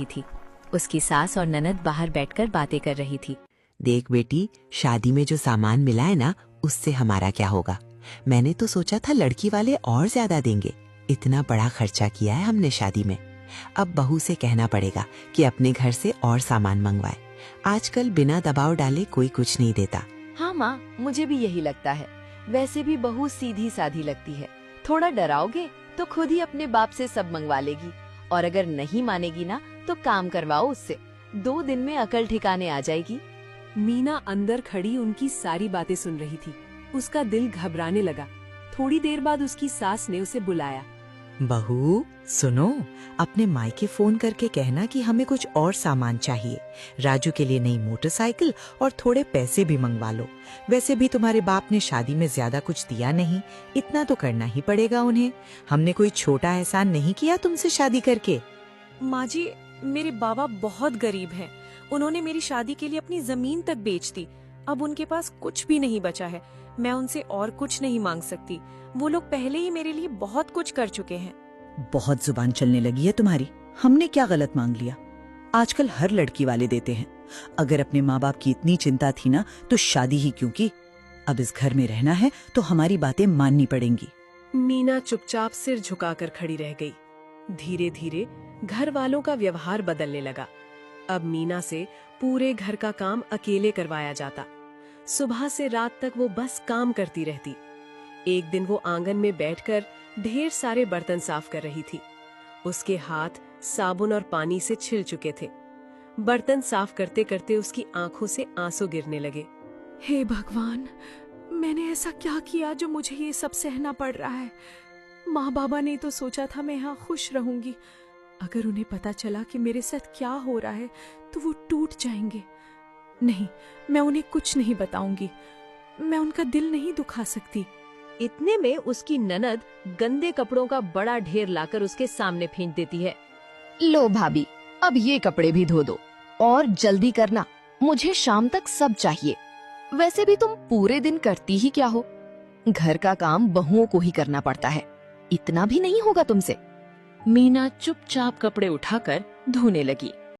रही थी। उसकी सास और ननद बाहर बैठकर बातें कर रही थी। देख बेटी, शादी में जो सामान मिला है ना, उससे हमारा क्या होगा। मैंने तो सोचा था लड़की वाले और ज्यादा देंगे। इतना बड़ा खर्चा किया है हमने शादी में। अब बहू से कहना पड़ेगा कि अपने घर से और सामान मंगवाए। आजकल बिना दबाव डाले कोई कुछ नहीं देता। हाँ माँ, मुझे भी यही लगता है। वैसे भी बहू सीधी साधी लगती है। थोड़ा डराओगे तो खुद ही अपने बाप से सब मंगवा लेगी, और अगर नहीं मानेगी ना तो काम करवाओ उससे। 2 दिन में अकल ठिकाने आ जाएगी। मीना अंदर खड़ी उनकी सारी बातें सुन रही थी। उसका दिल घबराने लगा। थोड़ी देर बाद उसकी सास ने उसे बुलाया। बहू सुनो, अपने मायके फोन करके कहना कि हमें कुछ और सामान चाहिए। राजू के लिए नई मोटरसाइकिल और थोड़े पैसे भी मंगवा लो। वैसे भी तुम्हारे बाप ने शादी में ज्यादा कुछ दिया नहीं, इतना तो करना ही पड़ेगा उन्हें। हमने कोई छोटा एहसान नहीं किया तुमसे शादी करके। माँ जी, मेरे बाबा बहुत गरीब हैं। उन्होंने मेरी शादी के लिए अपनी जमीन तक बेच दी। अब उनके पास कुछ भी नहीं बचा है। मैं उनसे और कुछ नहीं मांग सकती। वो लोग पहले ही मेरे लिए बहुत कुछ कर चुके हैं। बहुत जुबान चलने लगी है तुम्हारी। हमने क्या गलत मांग लिया? आजकल हर लड़की वाले देते हैं। अगर अपने माँ बाप की इतनी चिंता थी ना तो शादी ही क्यों की। अब इस घर में रहना है तो हमारी बातें माननी पड़ेंगी। मीना चुपचाप सिर झुकाकर खड़ी रह गई। धीरे धीरे घर वालों का व्यवहार बदलने लगा। अब मीना से पूरे घर का काम अकेले करवाया जाता। सुबह से रात तक वो बस काम करती रहती। एक दिन वो आंगन में बैठकर ढेर सारे बर्तन साफ कर रही थी। उसके हाथ साबुन और पानी से छिल चुके थे। बर्तन साफ करते करते उसकी आंखों से आंसू गिरने लगे। हे भगवान, मैंने ऐसा क्या किया जो मुझे ये सब सहना पड़ रहा है। माँ बाबा ने तो सोचा था मैं यहाँ खुश रहूंगी। अगर उन्हें पता चला कि मेरे साथ क्या हो रहा है तो वो टूट जाएंगे। नहीं, मैं उन्हें कुछ नहीं बताऊंगी। मैं उनका दिल नहीं दुखा सकती। इतने में उसकी ननद गंदे कपड़ों का बड़ा ढेर लाकर उसके सामने फेंक देती है। लो भाभी, अब ये कपड़े भी धो दो और जल्दी करना, मुझे शाम तक सब चाहिए। वैसे भी तुम पूरे दिन करती ही क्या हो? घर का काम बहुओं को ही करना पड़ता है, इतना भी नहीं होगा तुमसे। मीना चुपचाप कपड़े उठाकर धोने लगी।